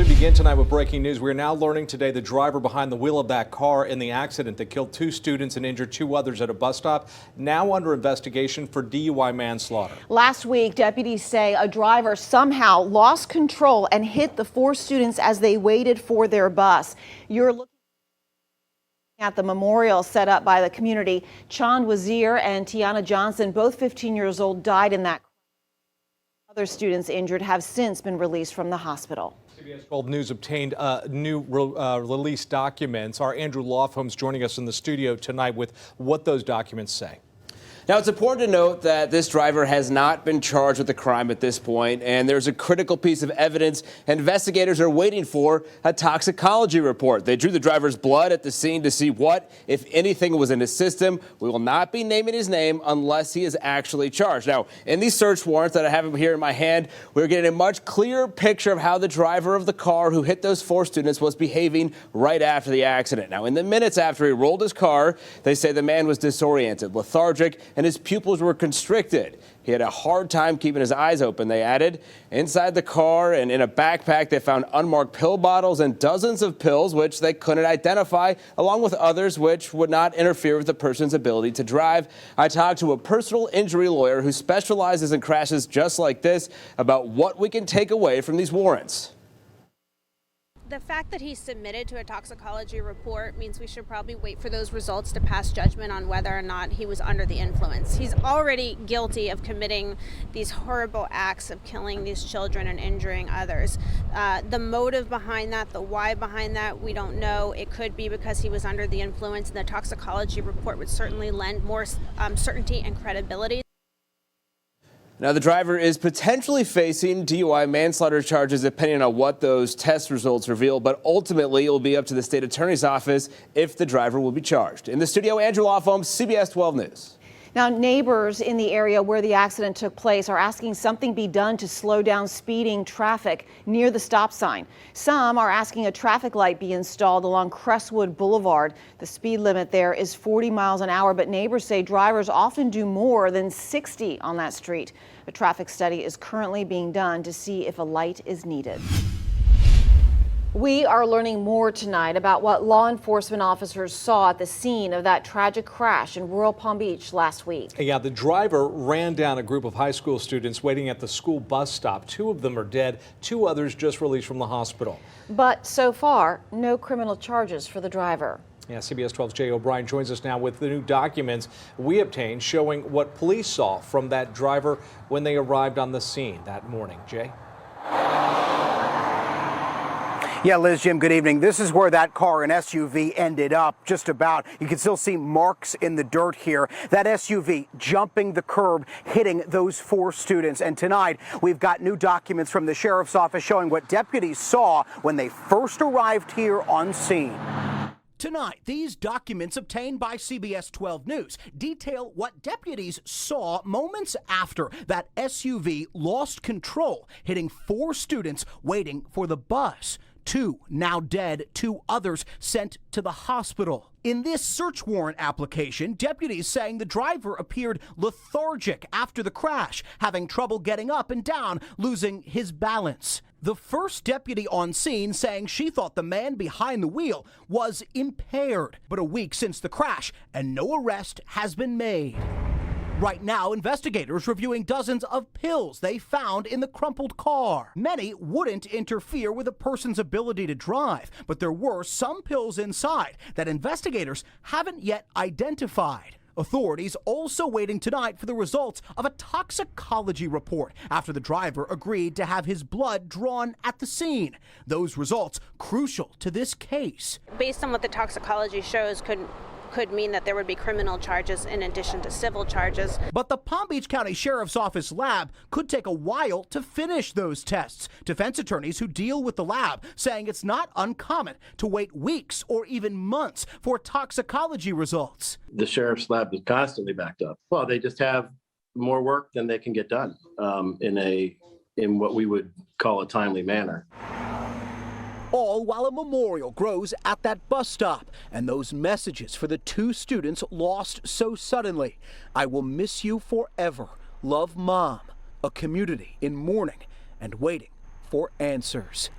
We begin tonight with breaking news. We are now learning today the driver behind the wheel of that car in the accident that killed 2 students and injured 2 others at a bus stop, now under investigation for DUI manslaughter. Last week, deputies say a driver somehow lost control and hit the 4 students as they waited for their bus. You're looking at the memorial set up by the community. Chand Wazir and Tiana Johnson, both 15 years old, died in that crash. Other students injured have since been released from the hospital. CBS 12 News obtained new release documents. Our Andrew Lofholm's joining us in the studio tonight with what those documents say. Now, it's important to note that this driver has not been charged with the crime at this point, and there's a critical piece of evidence investigators are waiting for: a toxicology report. They drew the driver's blood at the scene to see what, if anything, was in his system. We will not be naming his name unless he is actually charged. Now, in these search warrants that I have here in my hand, we're getting a much clearer picture of how the driver of the car who hit those 4 students was behaving right after the accident. Now, in the minutes after he rolled his car, they say the man was disoriented, lethargic, and his pupils were constricted. He had a hard time keeping his eyes open, they added. Inside the car and in a backpack, they found unmarked pill bottles and dozens of pills, which they couldn't identify, along with others which would not interfere with the person's ability to drive. I talked to a personal injury lawyer who specializes in crashes just like this about what we can take away from these warrants. The fact that he submitted to a toxicology report means we should probably wait for those results to pass judgment on whether or not he was under the influence. He's already guilty of committing these horrible acts of killing these children and injuring others. The motive behind that, the why behind that, we don't know. It could be because he was under the influence, and the toxicology report would certainly lend more certainty and credibility. Now, the driver is potentially facing DUI manslaughter charges depending on what those test results reveal, but ultimately it will be up to the state attorney's office if the driver will be charged. In the studio, Andrew Lofholm, CBS 12 News. Now, neighbors in the area where the accident took place are asking something be done to slow down speeding traffic near the stop sign. Some are asking a traffic light be installed along Crestwood Boulevard. The speed limit there is 40 miles an hour, but neighbors say drivers often do more than 60 on that street. A traffic study is currently being done to see if a light is needed. We are learning more tonight about what law enforcement officers saw at the scene of that tragic crash in rural Palm Beach last week. Yeah, the driver ran down a group of high school students waiting at the school bus stop. 2 of them are dead, 2 others just released from the hospital. But so far, no criminal charges for the driver. Yeah, CBS 12's Jay O'Brien joins us now with the new documents we obtained showing what police saw from that driver when they arrived on the scene that morning. Jay? Yeah, Liz, Jim, good evening. This is where that car, an SUV, ended up, just about. You can still see marks in the dirt here. That SUV jumping the curb, hitting those 4 students. And tonight, we've got new documents from the sheriff's office showing what deputies saw when they first arrived here on scene. Tonight, these documents obtained by CBS 12 News detail what deputies saw moments after that SUV lost control, hitting 4 students waiting for the bus. 2 now dead, 2 others sent to the hospital. In this search warrant application, deputies saying the driver appeared lethargic after the crash, having trouble getting up and down, losing his balance. The first deputy on scene saying she thought the man behind the wheel was impaired. But a week since the crash, and no arrest has been made. Right now, investigators reviewing dozens of pills they found in the crumpled car. Many wouldn't interfere with a person's ability to drive, but there were some pills inside that investigators haven't yet identified. Authorities also waiting tonight for the results of a toxicology report after the driver agreed to have his blood drawn at the scene. Those results crucial to this case. Based on what the toxicology shows, could mean that there would be criminal charges in addition to civil charges. But the Palm Beach County Sheriff's Office lab could take a while to finish those tests. Defense attorneys who deal with the lab saying it's not uncommon to wait weeks or even months for toxicology results. The sheriff's lab is constantly backed up. Well, they just have more work than they can get done in what we would call a timely manner. All while a memorial grows at that bus stop and those messages for the 2 students lost so suddenly. I will miss you forever. Love, Mom. A community in mourning and waiting for answers.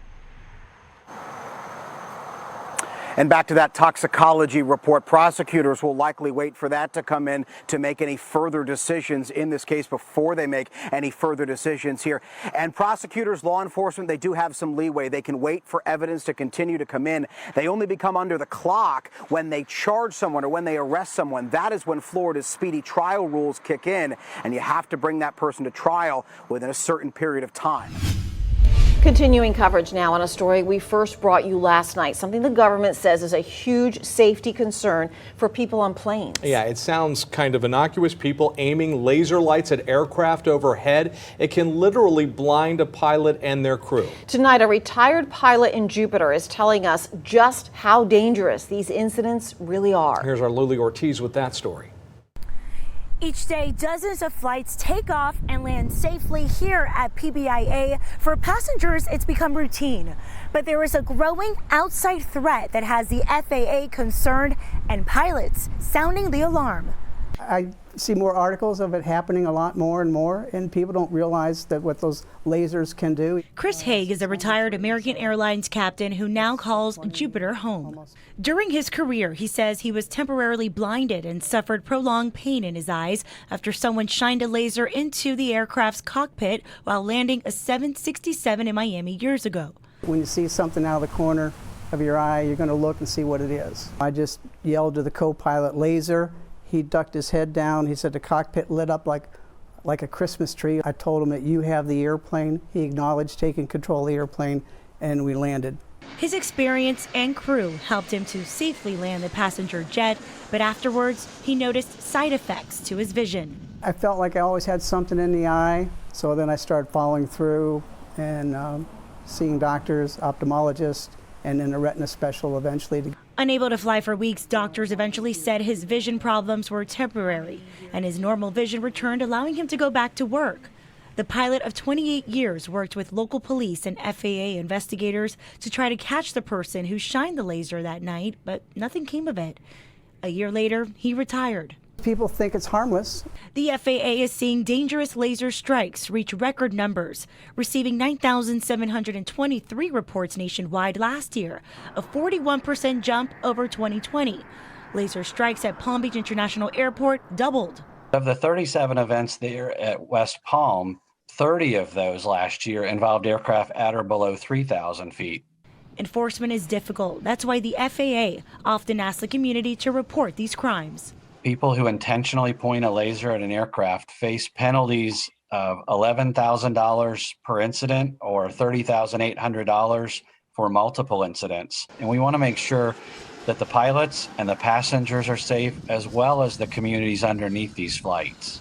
And back to that toxicology report, prosecutors will likely wait for that to come in to make any further decisions in this case before they make any further decisions here. And prosecutors, law enforcement, they do have some leeway. They can wait for evidence to continue to come in. They only become under the clock when they charge someone or when they arrest someone. That is when Florida's speedy trial rules kick in, and you have to bring that person to trial within a certain period of time. Continuing coverage now on a story we first brought you last night, something the government says is a huge safety concern for people on planes. Yeah, it sounds kind of innocuous. People aiming laser lights at aircraft overhead. It can literally blind a pilot and their crew. Tonight, a retired pilot in Jupiter is telling us just how dangerous these incidents really are. Here's our Lily Ortiz with that story. Each day, dozens of flights take off and land safely here at PBIA. For passengers, it's become routine. But there is a growing outside threat that has the FAA concerned and pilots sounding the alarm. I see more articles of it happening a lot more and more, and people don't realize that what those lasers can do. Chris Haig is a retired American Airlines captain who now calls Jupiter home. During his career, he says he was temporarily blinded and suffered prolonged pain in his eyes after someone shined a laser into the aircraft's cockpit while landing a 767 in Miami years ago. When you see something out of the corner of your eye, you're going to look and see what it is. I just yelled to the co-pilot, laser. He ducked his head down. He said the cockpit lit up like a Christmas tree. I told him that you have the airplane. He acknowledged taking control of the airplane, and we landed. His experience and crew helped him to safely land the passenger jet, but afterwards he noticed side effects to his vision. I felt like I always had something in the eye, so then I started following through and seeing doctors, ophthalmologists, and then a retina specialist eventually. Unable to fly for weeks, doctors eventually said his vision problems were temporary and his normal vision returned, allowing him to go back to work. The pilot of 28 years worked with local police and FAA investigators to try to catch the person who shined the laser that night, but nothing came of it. A year later, he retired. People think it's harmless. The FAA is seeing dangerous laser strikes reach record numbers, receiving 9,723 reports nationwide last year, a 41% jump over 2020. Laser strikes at Palm Beach International Airport doubled. Of the 37 events there at West Palm, 30 of those last year involved aircraft at or below 3,000 feet. Enforcement is difficult. That's why the FAA often asks the community to report these crimes. People who intentionally point a laser at an aircraft face penalties of $11,000 per incident or $30,800 for multiple incidents. And we want to make sure that the pilots and the passengers are safe, as well as the communities underneath these flights.